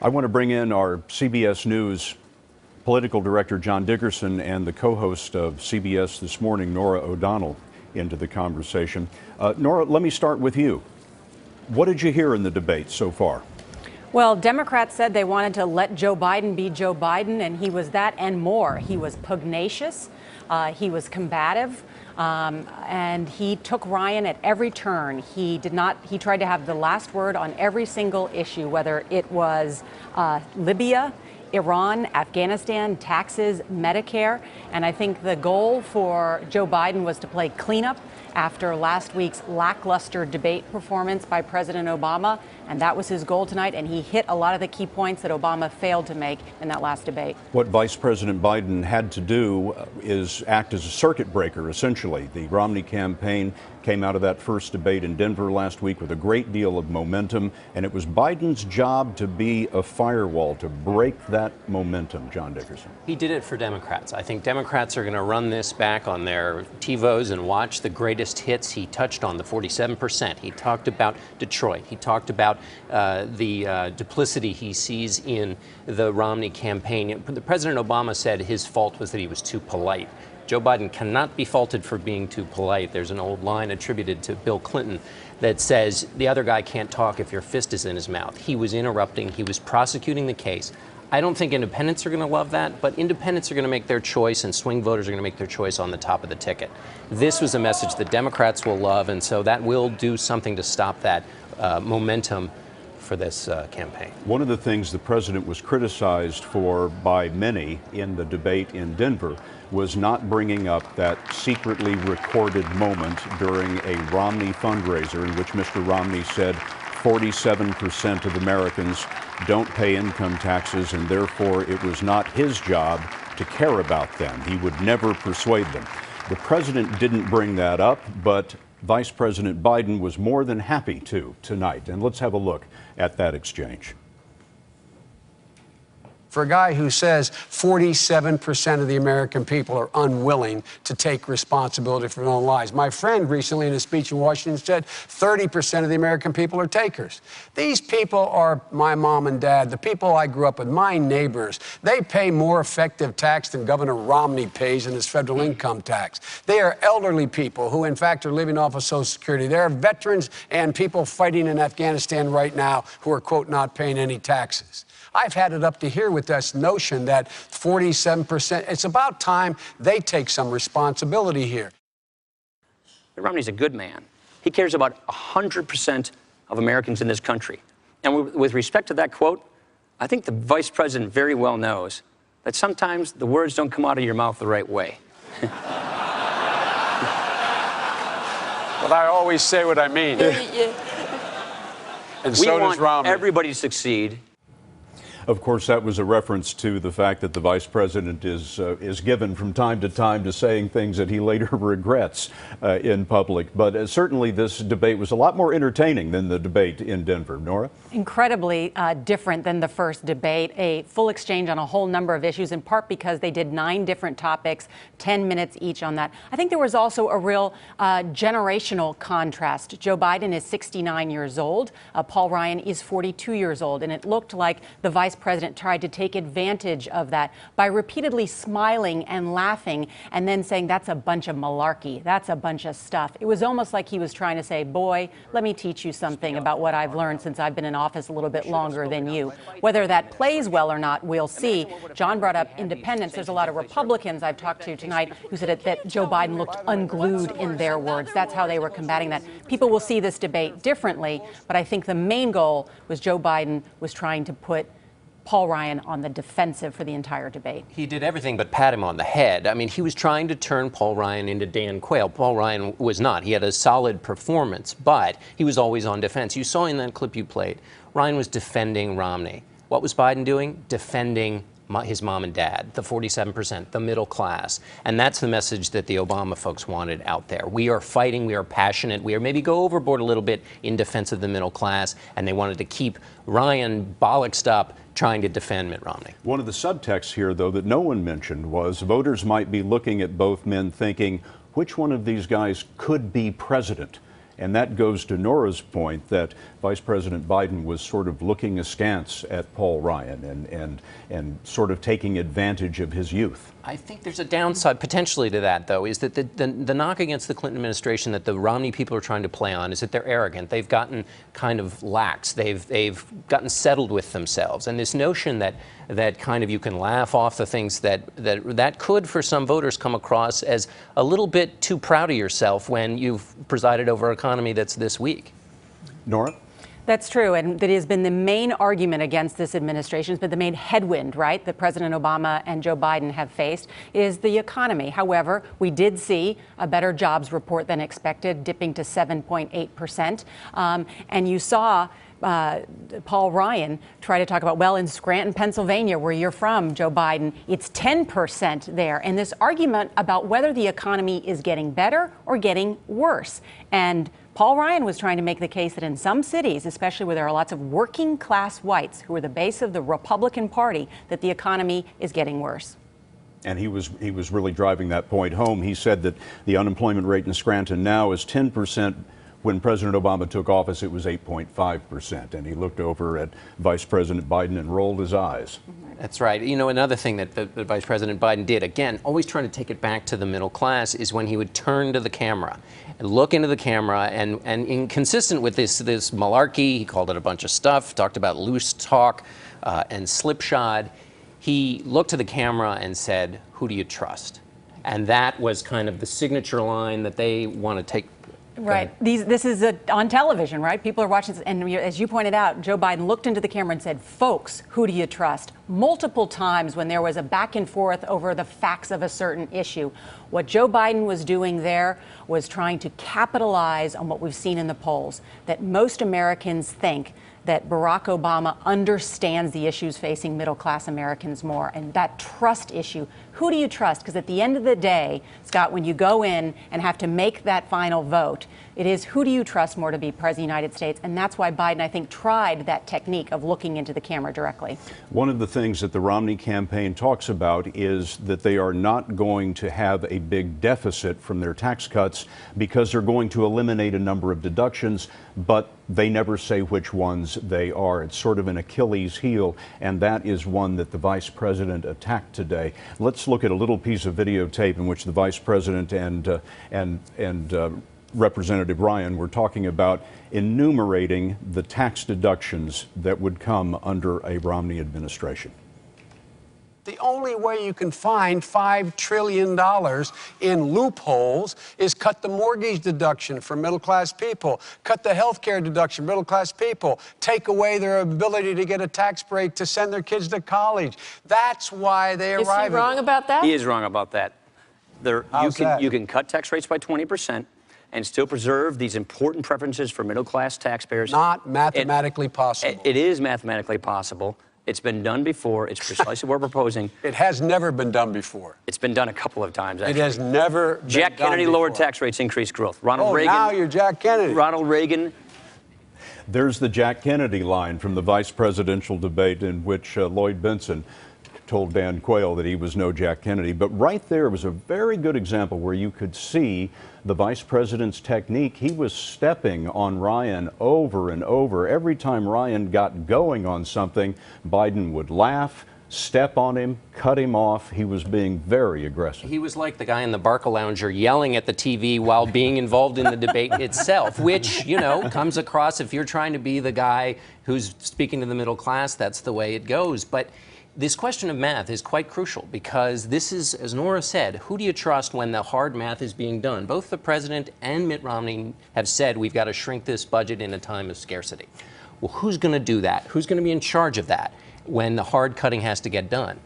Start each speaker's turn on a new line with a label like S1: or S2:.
S1: I want to bring in our CBS News political director, John Dickerson, and the co-host of CBS This Morning, Norah O'Donnell, into the conversation. Norah, let me start with you. What did you hear in the debate so far?
S2: Well, Democrats said they wanted to let Joe Biden be Joe Biden, and he was that and more. He was pugnacious, he was combative, and he took Ryan at every turn. He tried to have the last word on every single issue, whether it was Libya, Iran, Afghanistan, taxes, Medicare. And I think the goal for Joe Biden was to play cleanup after last week's lackluster debate performance by President Obama. And that was his goal tonight. And he hit a lot of the key points that Obama failed to make in that last debate. What
S1: Vice President Biden had to do is act as a circuit breaker, essentially. The Romney campaign came out of that first debate in Denver last week with a great deal of momentum. And it was Biden's job to be a firewall, to break that momentum, John Dickerson.
S3: He did it for Democrats. I think Democrats are going to run this back on their TiVos and watch the greatest hits. He touched on the 47%. He talked about Detroit. He talked about the duplicity he sees in the Romney campaign. President Obama said his fault was that he was too polite. Joe Biden cannot be faulted for being too polite. There's an old line attributed to Bill Clinton that says the other guy can't talk if your fist is in his mouth. He was interrupting. He was prosecuting the case. I don't think independents are going to love that, but independents are going to make their choice and swing voters are going to make their choice on the top of the ticket. This was a message that Democrats will love, and so that will do something to stop that momentum for this campaign.
S1: One of the things the president was criticized for by many in the debate in Denver was not bringing up that secretly recorded moment during a Romney fundraiser in which Mr. Romney said 47% of Americans don't pay income taxes, and therefore it was not his job to care about them. He would never persuade them. The president didn't bring that up, but Vice President Biden was more than happy to tonight. And let's have a look at that exchange.
S4: For a guy who says 47% of the American people are unwilling to take responsibility for their own lives. My friend recently in a speech in Washington said 30% of the American people are takers. These people are my mom and dad, the people I grew up with, my neighbors. They pay more effective tax than Governor Romney pays in his federal income tax. They are elderly people who, in fact, are living off of Social Security. There are veterans and people fighting in Afghanistan right now who are, quote, not paying any taxes. I've had it up to here with this notion that 47%, it's about time they take some responsibility here.
S5: Romney's a good man. He cares about 100% of Americans in this country. And with respect to that quote, I think the vice president very well knows that sometimes the words don't come out of your mouth the right way.
S4: But I always say what I mean. And so does Romney.
S5: We want everybody to succeed.
S1: Of course, that was a reference to the fact that the vice president is given from time to saying things that he later regrets in public. But certainly this debate was a lot more entertaining than the debate in Denver. Norah?
S2: Incredibly different than the first debate. A full exchange on a whole number of issues, in part because they did 9 different topics, 10 minutes each on that. I think there was also a real generational contrast. Joe Biden is 69 years old. Paul Ryan is 42 years old. And it looked like the vice president tried to take advantage of that by repeatedly smiling and laughing and then saying, that's a bunch of malarkey. That's a bunch of stuff. It was almost like he was trying to say, boy, let me teach you something about what I've learned since I've been in office a little bit longer than you. Whether that plays well or not, we'll see. John brought up independence. There's a lot of Republicans I've talked to tonight who said that Joe Biden looked unglued, in their words. That's how they were combating that. People will see this debate differently, but I think the main goal was Joe Biden was trying to put Paul Ryan on the defensive for the entire debate.
S3: He did everything but pat him on the head. I mean, he was trying to turn Paul Ryan into Dan Quayle. Paul Ryan was not. He had a solid performance, but he was always on defense. You saw in that clip you played, Ryan was defending Romney. What was Biden doing? Defending his mom and dad, the 47%, the middle class. And that's the message that the Obama folks wanted out there. We are fighting, we are passionate, we are maybe go overboard a little bit in defense of the middle class, and they wanted to keep Ryan bollocksed up trying to defend Mitt Romney.
S1: One of the subtexts here, though, that no one mentioned was voters might be looking at both men thinking, which one of these guys could be president? And that goes to Nora's point that Vice President Biden was sort of looking askance at Paul Ryan and sort of taking advantage of his youth.
S3: I think there's a downside potentially to that, though, is that the knock against the Clinton administration that the Romney people are trying to play on is that they're arrogant. They've gotten kind of lax. They've gotten settled with themselves. And this notion that kind of you can laugh off the things that could, for some voters, come across as a little bit too proud of yourself when you've presided over an economy that's this weak.
S1: Norah?
S2: That's true, and that has been the main argument against this administration. It's been the main headwind, right, that President Obama and Joe Biden have faced, is the economy. However, we did see a better jobs report than expected, dipping to 7.8%. And you saw Paul Ryan try to talk about, well, in Scranton, Pennsylvania, where you're from, Joe Biden, it's 10% there. And this argument about whether the economy is getting better or getting worse. And Paul Ryan was trying to make the case that in some cities, especially where there are lots of working class whites who are the base of the Republican Party, that the economy is getting worse.
S1: And he was really driving that point home. He said that the unemployment rate in Scranton now is 10%. When President Obama took office, it was 8.5%. And he looked over at Vice President Biden and rolled his eyes.
S3: That's right. You know, another thing that Vice President Biden did, again, always trying to take it back to the middle class, is when he would turn to the camera and look into the camera and inconsistent with this malarkey, he called it a bunch of stuff, talked about loose talk and slipshod. He looked to the camera and said, "Who do you trust?" And that was kind of the signature line that they want to take.
S2: Right. This is on television, right? People are watching this. And as you pointed out, Joe Biden looked into the camera and said, "Folks, who do you trust?" Multiple times when there was a back and forth over the facts of a certain issue. What Joe Biden was doing there was trying to capitalize on what we've seen in the polls, that most Americans think that Barack Obama understands the issues facing middle-class Americans more. And that trust issue, who do you trust? Because at the end of the day, Scott, when you go in and have to make that final vote, it is who do you trust more to be president of the United States? And that's why Biden, I think, tried that technique of looking into the camera directly.
S1: One of the things that the Romney campaign talks about is that they are not going to have a big deficit from their tax cuts because they're going to eliminate a number of deductions, but they never say which ones they are. It's sort of an Achilles heel, and that is one that the vice president attacked today. Let's look at a little piece of videotape in which the vice president and Representative Ryan were talking about enumerating the tax deductions that would come under a Romney administration.
S4: The only way you can find $5 trillion in loopholes is cut the mortgage deduction for middle-class people, cut the health care deduction for middle-class people, take away their ability to get a tax break to send their kids to college. That's why they arrive.
S6: Is he wrong about that?
S5: He is wrong about that. You can cut tax rates by 20% and still preserve these important preferences for middle-class taxpayers.
S4: Not mathematically possible.
S5: It is mathematically possible. It's been done before. It's precisely what we're proposing.
S4: It has never been done before.
S5: It's been done a couple of times, actually.
S4: It has never been
S5: Jack
S4: done
S5: Kennedy
S4: before.
S5: lowered tax rates, increased growth. Ronald Reagan.
S4: Now you're Jack Kennedy.
S5: Ronald Reagan.
S1: There's the Jack Kennedy line from the vice presidential debate in which Lloyd Bentsen told Dan Quayle that he was no Jack Kennedy. But right there was a very good example where you could see the vice president's technique. He was stepping on Ryan over and over. Every time Ryan got going on something, Biden would laugh, step on him, cut him off. He was being very aggressive.
S3: He was like the guy in the Barcalounger yelling at the TV while being involved in the debate itself, which, you know, comes across if you're trying to be the guy who's speaking to the middle class, that's the way it goes. But this question of math is quite crucial because this is, as Norah said, who do you trust when the hard math is being done? Both the president and Mitt Romney have said we've got to shrink this budget in a time of scarcity. Well, who's going to do that? Who's going to be in charge of that when the hard cutting has to get done?